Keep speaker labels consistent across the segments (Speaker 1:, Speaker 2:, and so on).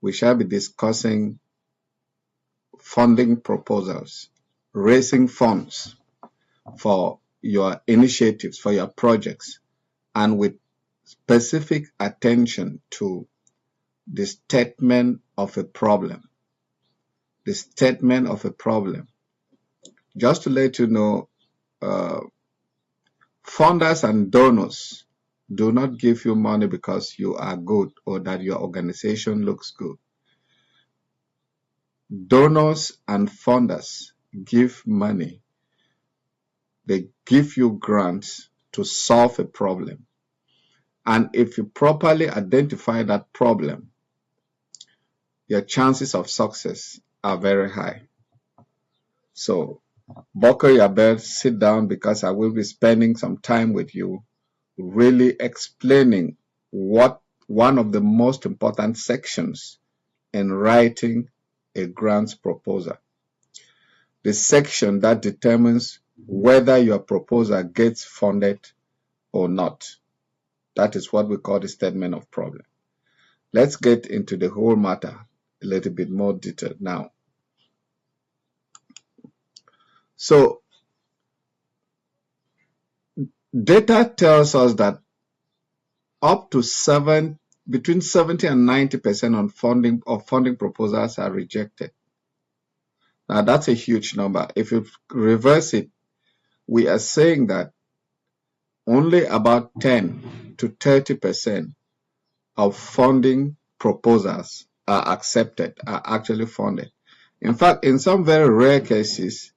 Speaker 1: we shall be discussing funding proposals, raising funds for your initiatives, for your projects, and with specific attention to the statement of a problem. The statement of a problem. Just to let you know, funders and donors do not give you money because you are good or that your organization looks good. Donors and funders give money. They give you grants to solve a problem. And if you properly identify that problem, your chances of success are very high. So, buckle your belt, sit down, because I will be spending some time with you really explaining what one of the most important sections in writing a grants proposal. The section that determines whether your proposal gets funded or not. That is what we call the statement of problem. Let's get into the whole matter a little bit more detailed now. So, data tells us that up to between 70 and 90% of funding proposals are rejected. Now, that's a huge number. If you reverse it, we are saying that only about 10 to 30% of funding proposals are accepted, are actually funded. In fact, in some very rare cases,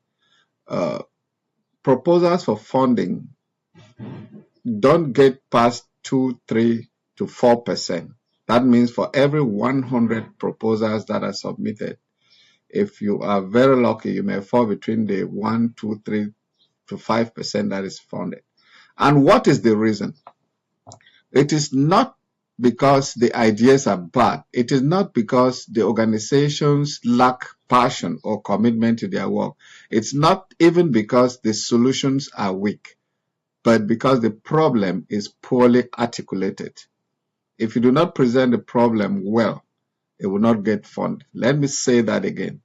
Speaker 1: proposals for funding don't get past 2, 3 to 4%. That means for every 100 proposals that are submitted, if you are very lucky, you may fall between the 1, 2, 3 to 5% that is funded. And what is the reason? It is not because the ideas are bad. It is not because the organizations lack passion or commitment to their work. It's not even because the solutions are weak, but because the problem is poorly articulated. If you do not present the problem well, it will not get funded. Let me say that again.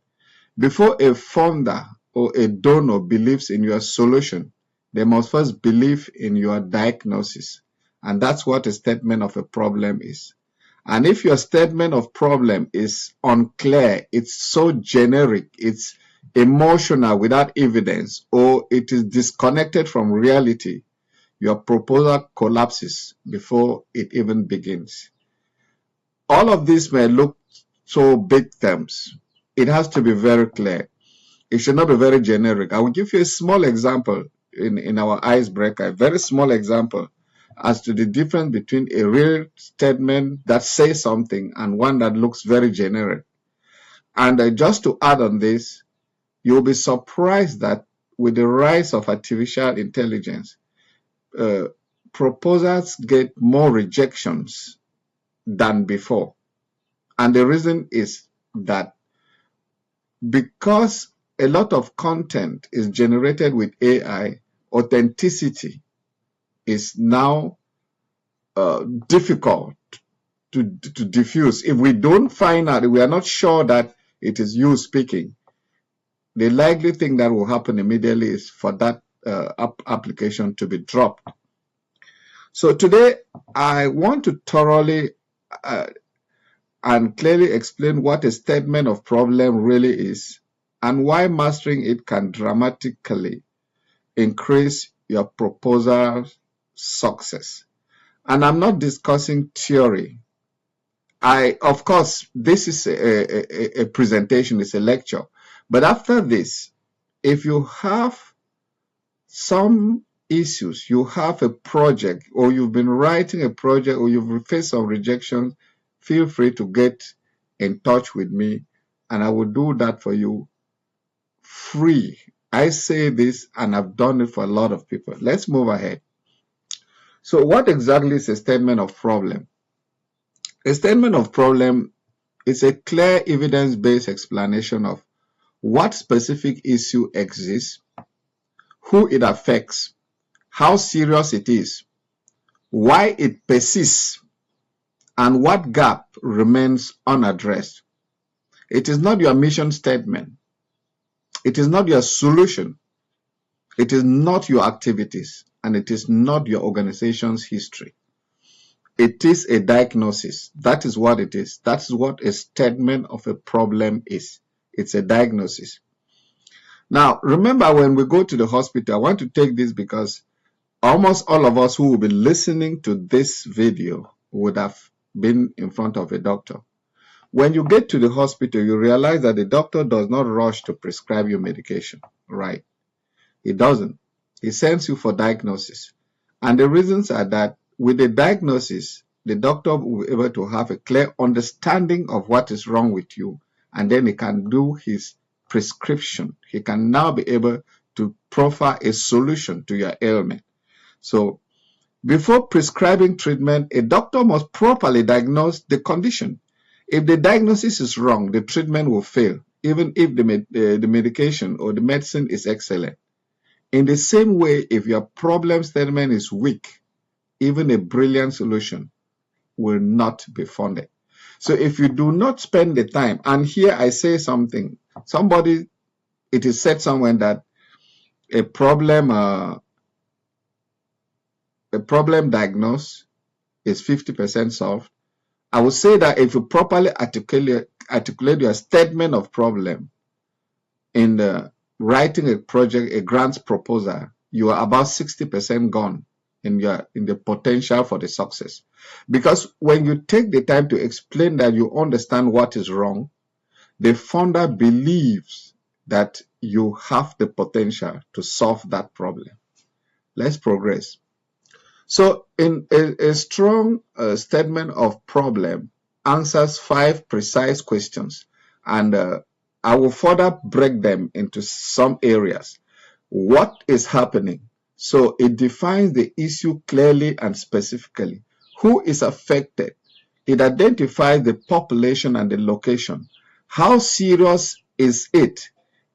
Speaker 1: Before a funder or a donor believes in your solution, they must first believe in your diagnosis. And that's what a statement of a problem is. And if your statement of problem is unclear, it's so generic, it's emotional without evidence, or it is disconnected from reality, your proposal collapses before it even begins. All of this may look so big terms. It has to be very clear. It should not be very generic. I will give you a small example in our icebreaker, a very small example as to the difference between a real statement that says something and one that looks very generic. And just to add on this, you'll be surprised that with the rise of artificial intelligence, proposals get more rejections than before. And the reason is that because a lot of content is generated with AI, authenticity is now difficult to diffuse. If we don't find out, we are not sure that it is you speaking, the likely thing that will happen immediately is for that application to be dropped. So today, I want to thoroughly and clearly explain what a statement of problem really is and why mastering it can dramatically increase your proposal success. And I'm not discussing theory. Of course, this is a presentation, it's a lecture. But after this, if you have some issues, you have a project, or you've been writing a project, or you've faced some rejection, feel free to get in touch with me, and I will do that for you free. I say this, and I've done it for a lot of people. Let's move ahead. So what exactly is a statement of problem? A statement of problem is a clear evidence-based explanation of what specific issue exists, who it affects, how serious it is, why it persists, and what gap remains unaddressed. It is not your mission statement. It is not your solution. It is not your activities, and it is not your organization's history. It is a diagnosis. That is what it is. That is what a statement of a problem is. It's a diagnosis. Now, remember, when we go to the hospital, I want to take this because almost all of us who will be listening to this video would have been in front of a doctor. When you get to the hospital, you realize that the doctor does not rush to prescribe you medication, right? He doesn't. He sends you for diagnosis. And the reasons are that with the diagnosis, the doctor will be able to have a clear understanding of what is wrong with you, and then he can do his prescription. He can now be able to proffer a solution to your ailment. So before prescribing treatment, a doctor must properly diagnose the condition. If the diagnosis is wrong, the treatment will fail, even if the medication or the medicine is excellent. In the same way, if your problem statement is weak, even a brilliant solution will not be funded. So if you do not spend the time, and here I say something, it is said somewhere that a problem diagnosed is 50% solved. I would say that if you properly articulate your statement of problem in the writing a project, a grant proposal, you are about 60% gone in the potential for the success. Because when you take the time to explain that you understand what is wrong, the funder believes that you have the potential to solve that problem. Let's progress. So in a strong statement of problem answers 5 precise questions, and I will further break them into some areas. What is happening? So it defines the issue clearly and specifically. Who is affected? It identifies the population and the location. How serious is it?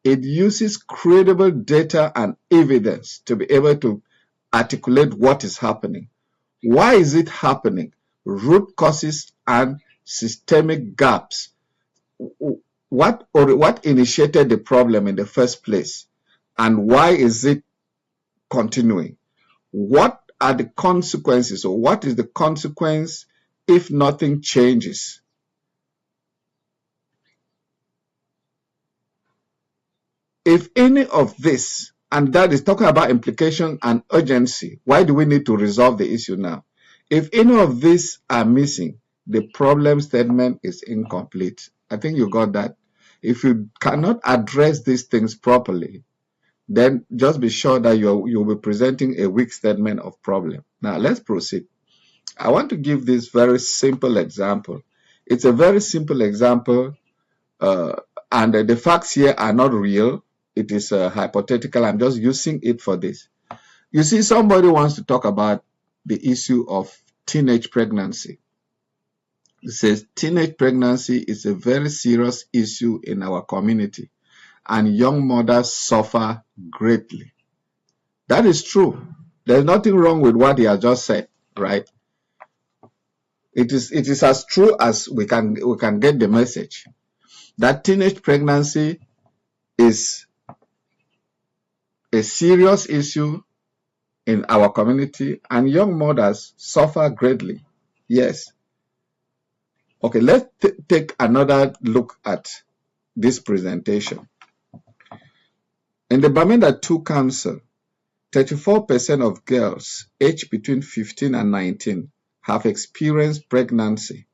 Speaker 1: It uses credible data and evidence to be able to articulate what is happening. Why is it happening? Root causes and systemic gaps. What initiated the problem in the first place? And why is it continuing? What are the consequences, or what is the consequence if nothing changes? If any of this, and that is talking about implication and urgency, why do we need to resolve the issue now? If any of these are missing, the problem statement is incomplete. I think you got that. If you cannot address these things properly, then just be sure that you'll be presenting a weak statement of problem. Now, let's proceed. I want to give this very simple example. It's a very simple example, and the facts here are not real. It is hypothetical. I'm just using it for this. You see, somebody wants to talk about the issue of teenage pregnancy. It says teenage pregnancy is a very serious issue in our community, and young mothers suffer greatly. That is true. There's nothing wrong with what he has just said, right? It is as true as we can get the message that teenage pregnancy is a serious issue in our community, and young mothers suffer greatly. Yes. Okay, let's take another look at this presentation. In the Bamenda 2 Council, 34% of girls aged between 15 and 19 have experienced pregnancy.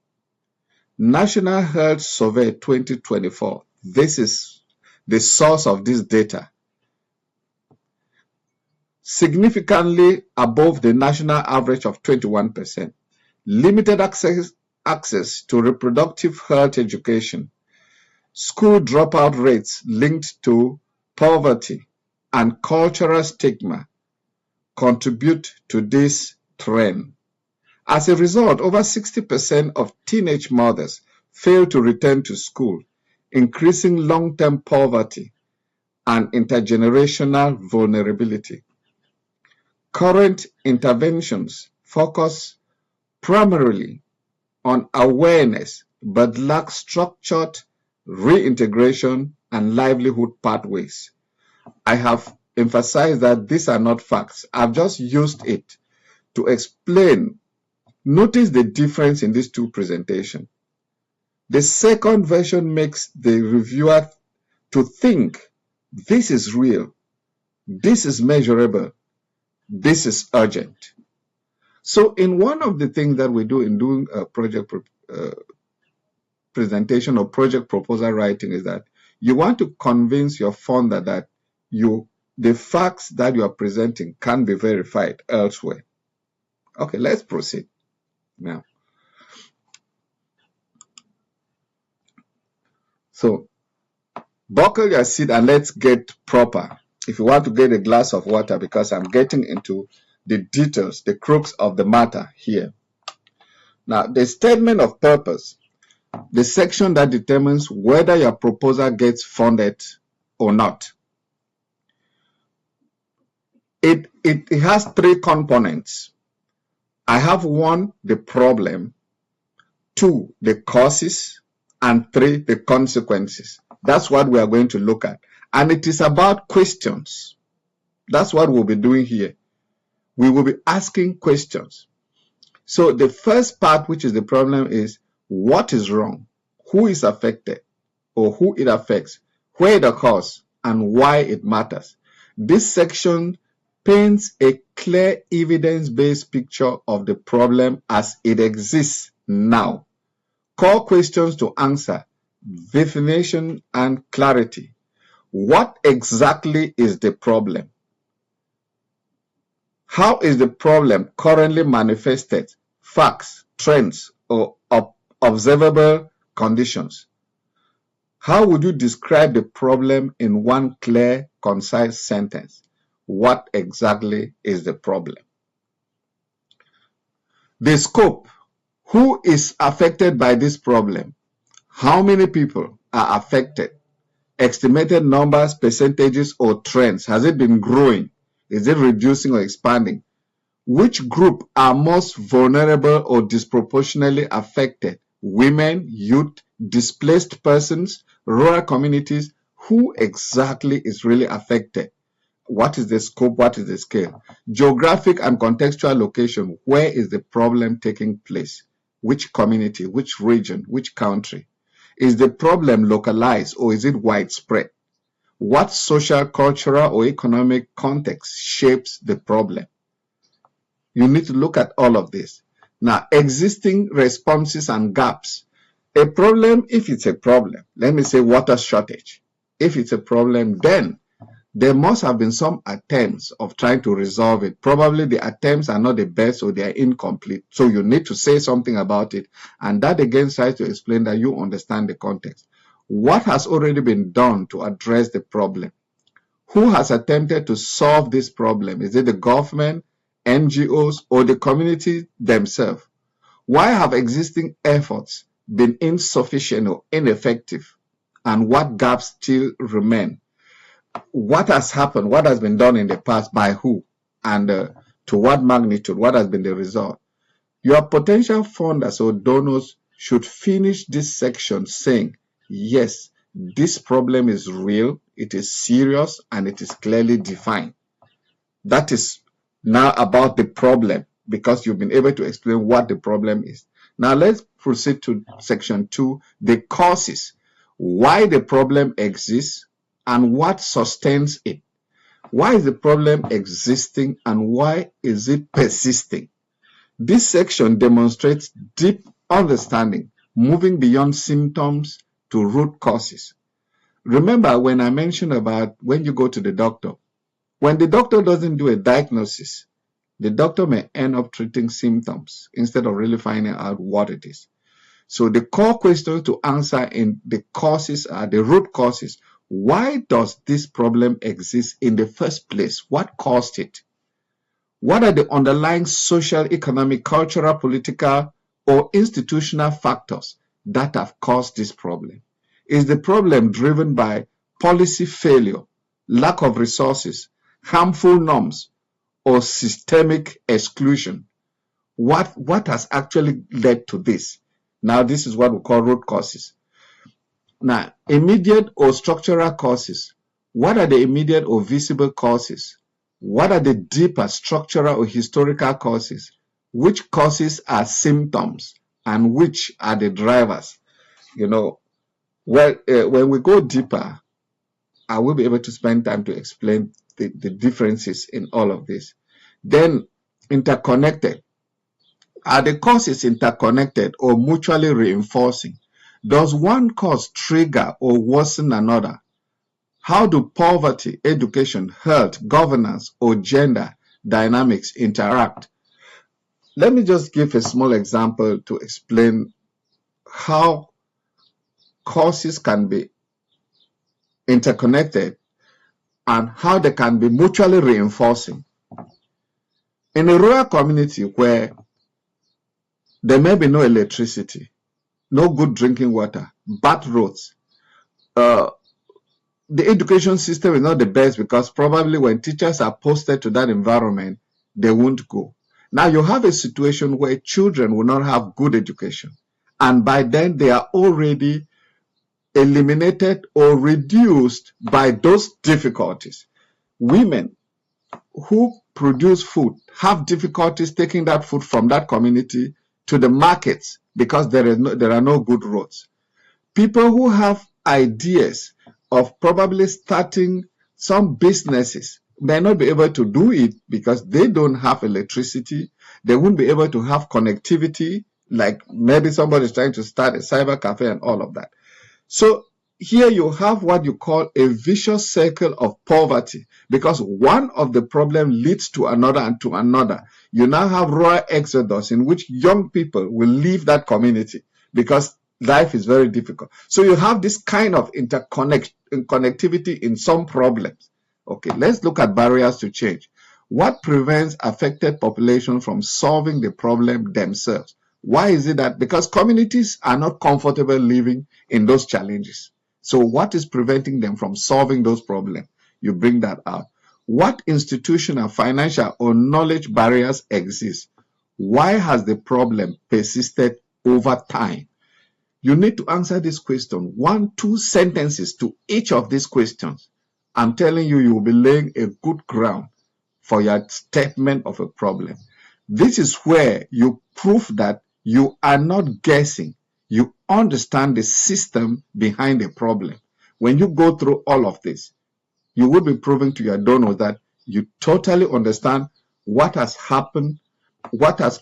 Speaker 1: National Health Survey 2024, this is the source of this data, significantly above the national average of 21%. Limited access to reproductive health education, school dropout rates linked to poverty, and cultural stigma contribute to this trend. As a result, over 60% of teenage mothers fail to return to school, increasing long-term poverty and intergenerational vulnerability. Current interventions focus primarily on awareness but lack structured reintegration and livelihood pathways. I have emphasized that these are not facts. I've just used it to explain. Notice the difference in these two presentations. The second version makes the reviewer to think, this is real, this is measurable, this is urgent. So in one of the things that we do in doing a project presentation or project proposal writing is that you want to convince your funder that the facts that you are presenting can be verified elsewhere. Okay, let's proceed now. So buckle your seat and let's get proper. If you want to get a glass of water, because I'm getting into the details, the crux of the matter here. Now, the statement of purpose, the section that determines whether your proposal gets funded or not. It has three components. I have 1, the problem, 2, the causes, and 3, the consequences. That's what we are going to look at. And it is about questions. That's what we'll be doing here. We will be asking questions. So the first part, which is the problem, is what is wrong, who is affected, or who it affects, where it occurs, and why it matters. This section paints a clear evidence-based picture of the problem as it exists now. Core questions to answer: definition and clarity. What exactly is the problem? How is the problem currently manifested? Facts, trends, or observable conditions. How would you describe the problem in one clear, concise sentence? What exactly is the problem? The scope. Who is affected by this problem? How many people are affected? Estimated numbers, percentages, or trends. Has it been growing? Is it reducing or expanding? Which group are most vulnerable or disproportionately affected? Women, youth, displaced persons, rural communities. Who exactly is really affected? What is the scope? What is the scale? Geographic and contextual location. Where is the problem taking place? Which community, which region, which country? Is the problem localized or is it widespread? What social, cultural, or economic context shapes the problem? You need to look at all of this. Now, existing responses and gaps. A problem, if it's a problem, let me say water shortage. If it's a problem, then there must have been some attempts of trying to resolve it. Probably the attempts are not the best or they are incomplete. So you need to say something about it. And that again tries to explain that you understand the context. What has already been done to address the problem? Who has attempted to solve this problem? Is it the government, NGOs, or the community themselves? Why have existing efforts been insufficient or ineffective? And what gaps still remain? What has happened? What has been done in the past by who? And to what magnitude? What has been the result? Your potential funders or donors should finish this section saying, yes, this problem is real, it is serious, and it is clearly defined. That is now about the problem, because you've been able to explain what the problem is. Now let's proceed to section 2, the causes. Why the problem exists and what sustains it. Why is the problem existing and why is it persisting? This section demonstrates deep understanding, moving beyond symptoms to root causes. Remember when I mentioned about when you go to the doctor, when the doctor doesn't do a diagnosis, the doctor may end up treating symptoms instead of really finding out what it is. So the core questions to answer in the causes are the root causes. Why does this problem exist in the first place? What caused it? What are the underlying social, economic, cultural, political, or institutional factors that have caused this problem? Is the problem driven by policy failure, lack of resources, harmful norms, or systemic exclusion? What has actually led to this? Now, this is what we call root causes. Now, immediate or structural causes. What are the immediate or visible causes? What are the deeper structural or historical causes? Which causes are symptoms and which are the drivers? You know, well, when we go deeper, I will be able to spend time to explain the differences in all of this. Then, interconnected. Are the causes interconnected or mutually reinforcing? Does one cause trigger or worsen another? How do poverty, education, health, governance, or gender dynamics interact? Let me just give a small example to explain how causes can be interconnected and how they can be mutually reinforcing. In a rural community where there may be no electricity, no good drinking water, bad roads, the education system is not the best because probably when teachers are posted to that environment, they won't go. Now you have a situation where children will not have good education, and by then they are already eliminated or reduced by those difficulties. Women who produce food have difficulties taking that food from that community to the markets because there are no good roads. People who have ideas of probably starting some businesses may not be able to do it because they don't have electricity. They won't be able to have connectivity, like maybe somebody is trying to start a cyber cafe and all of that. So here you have what you call a vicious circle of poverty, because one of the problems leads to another and to another. You now have rural exodus in which young people will leave that community because life is very difficult. So you have this kind of connectivity in some problems. Okay, let's look at barriers to change. What prevents affected population from solving the problem themselves? Why is it that? Because communities are not comfortable living in those challenges. So what is preventing them from solving those problems? You bring that out. What institutional, financial, or knowledge barriers exist? Why has the problem persisted over time? You need to answer this question, 1-2 sentences to each of these questions. I'm telling you, you will be laying a good ground for your statement of a problem. This is where you prove that you are not guessing. You understand the system behind the problem. When you go through all of this, you will be proving to your donors that you totally understand what has happened, what has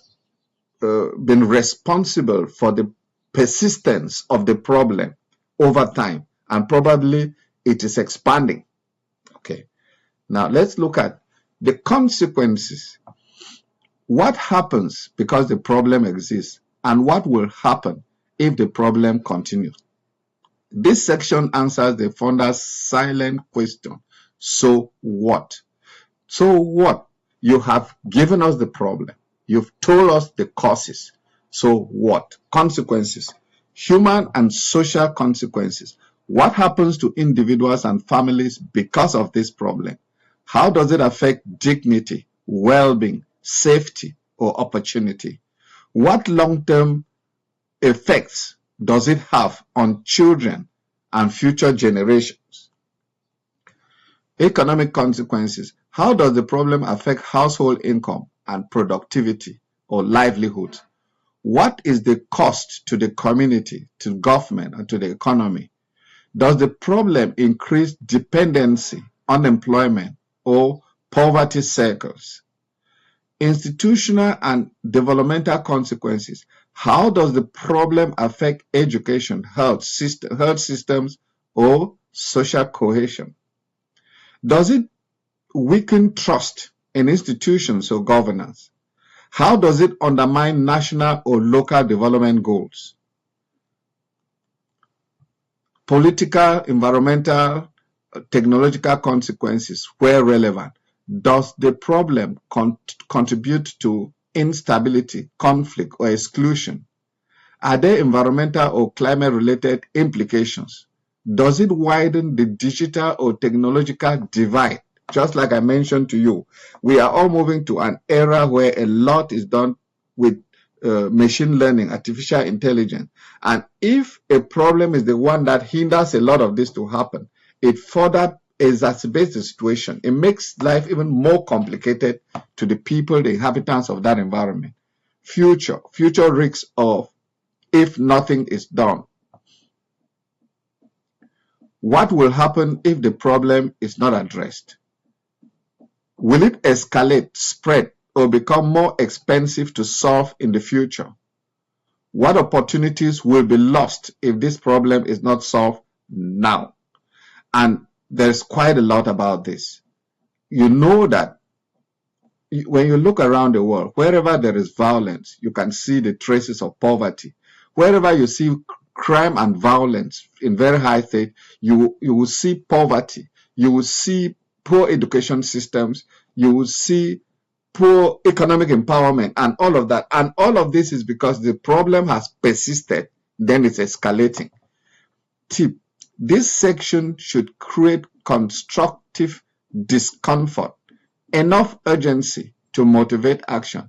Speaker 1: been responsible for the persistence of the problem over time, and probably it is expanding. Okay, now let's look at the consequences. What happens because the problem exists, and what will happen if the problem continues? This section answers the founder's silent question. So what? So what? You have given us the problem. You've told us the causes. So what? Consequences. Human and social consequences. What happens to individuals and families because of this problem? How does it affect dignity, well-being, safety, or opportunity? What long-term effects does it have on children and future generations? Economic consequences. How does the problem affect household income and productivity or livelihood? What is the cost to the community, to government, and to the economy? Does the problem increase dependency, unemployment, or poverty circles? Institutional and developmental consequences. How does the problem affect education, health systems, or social cohesion? Does it weaken trust in institutions or governance? How does it undermine national or local development goals? Political, environmental, technological consequences where relevant. Does the problem contribute to instability, conflict, or exclusion? Are there environmental or climate-related implications? Does it widen the digital or technological divide? Just like I mentioned to you, we are all moving to an era where a lot is done with machine learning, artificial intelligence. And if a problem is the one that hinders a lot of this to happen, it further exacerbates the situation. It makes life even more complicated to the people, the inhabitants of that environment. Future risks of if nothing is done. What will happen if the problem is not addressed? Will it escalate, spread, or become more expensive to solve in the future? What opportunities will be lost if this problem is not solved now? And there's quite a lot about this. You know that when you look around the world, wherever there is violence, you can see the traces of poverty. Wherever you see crime and violence in very high state, you will see poverty. You will see poor education systems. You will see poor economic empowerment and all of that. And all of this is because the problem has persisted, then it's escalating. Tip: this section should create constructive discomfort, enough urgency to motivate action.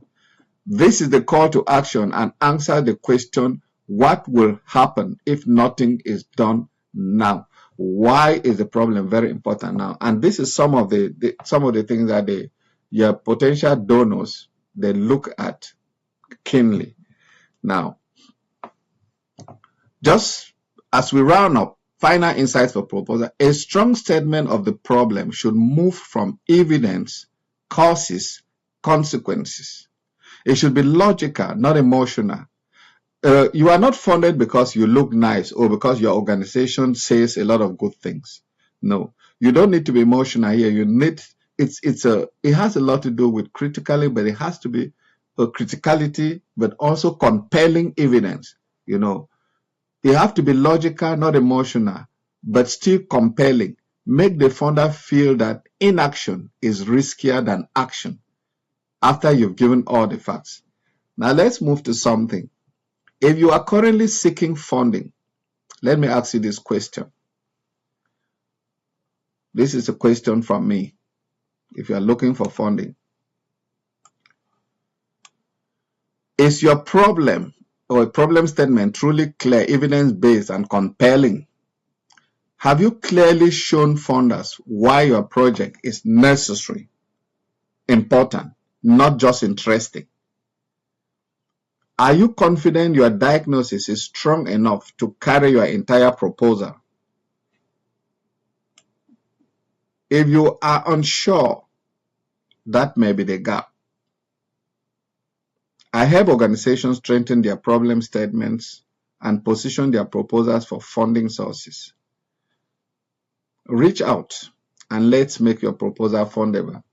Speaker 1: This is the call to action and answer the question, what will happen if nothing is done now? Why is the problem very important now? And this is some of the things that your potential donors, they look at keenly. Now, just as we round up, final insights for proposal: a strong statement of the problem should move from evidence, causes, consequences. It should be logical, not emotional. You are not funded because you look nice or because your organization says a lot of good things. No, you don't need to be emotional here. You need it has a lot to do with critically, but it has to be a criticality, but also compelling evidence. You know, you have to be logical, not emotional, but still compelling. Make the funder feel that inaction is riskier than action after you've given all the facts. Now let's move to something. If you are currently seeking funding, let me ask you this question. This is a question from me. If you are looking for funding, is your problem or a problem statement truly clear, evidence-based, and compelling? Have you clearly shown funders why your project is necessary, important, not just interesting? Are you confident your diagnosis is strong enough to carry your entire proposal? If you are unsure, that may be the gap. I help organizations strengthen their problem statements and position their proposals for funding sources. Reach out and let's make your proposal fundable.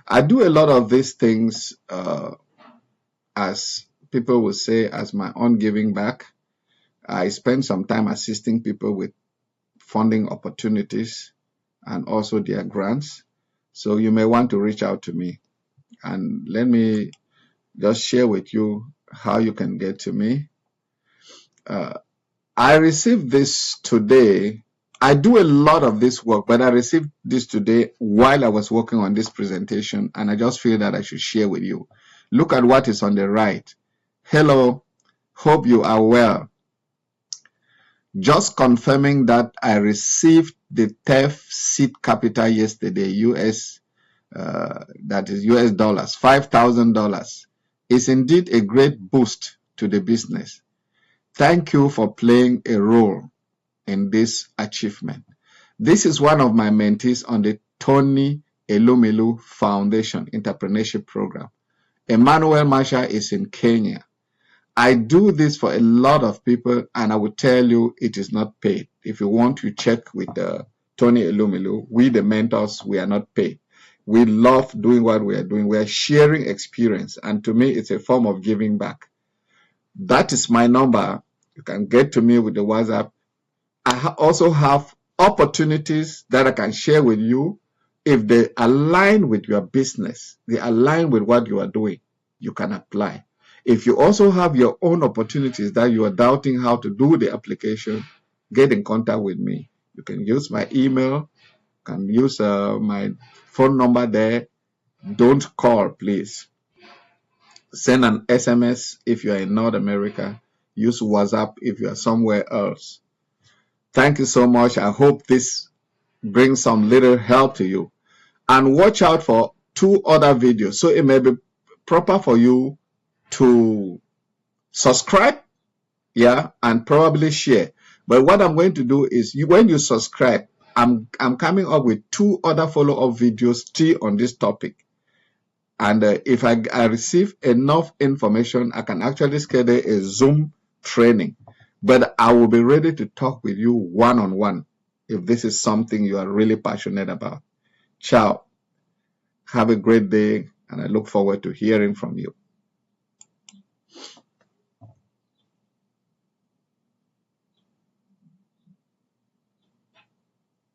Speaker 1: I do a lot of these things, as people will say, as my own giving back. I spend some time assisting people with funding opportunities and also their grants. So you may want to reach out to me, and let me just share with you how you can get to me. I received this today. I do a lot of this work, but I received this today while I was working on this presentation, and I just feel that I should share with you. Look at what is on the right. Hello, hope you are well. Just confirming that I received the TEF seed capital yesterday, that is US dollars, $5,000. Is indeed a great boost to the business. Thank you for playing a role in this achievement. This is one of my mentees on the Tony Elumelu Foundation Entrepreneurship Program. Emmanuel Marshall is in Kenya. I do this for a lot of people, and I will tell you it is not paid. If you want to check with Tony Elumelu, we the mentors, we are not paid. We love doing what we are doing. We are sharing experience, and to me, it's a form of giving back. That is my number. You can get to me with the WhatsApp. I also have opportunities that I can share with you. If they align with your business, they align with what you are doing, you can apply. If you also have your own opportunities that you are doubting how to do the application, get in contact with me. You can use my email, you can use my phone number there. Don't call, please. Send an SMS if you are in North America. Use WhatsApp if you are somewhere else. Thank you so much. I hope this brings some little help to you. And watch out for 2 other videos. So it may be proper for you to subscribe, yeah, and probably share. But what I'm going to do is, when you subscribe, I'm coming up with 2 other follow-up videos still on this topic. And if I receive enough information, I can actually schedule a Zoom training. But I will be ready to talk with you one-on-one if this is something you are really passionate about. Ciao. Have a great day, and I look forward to hearing from you.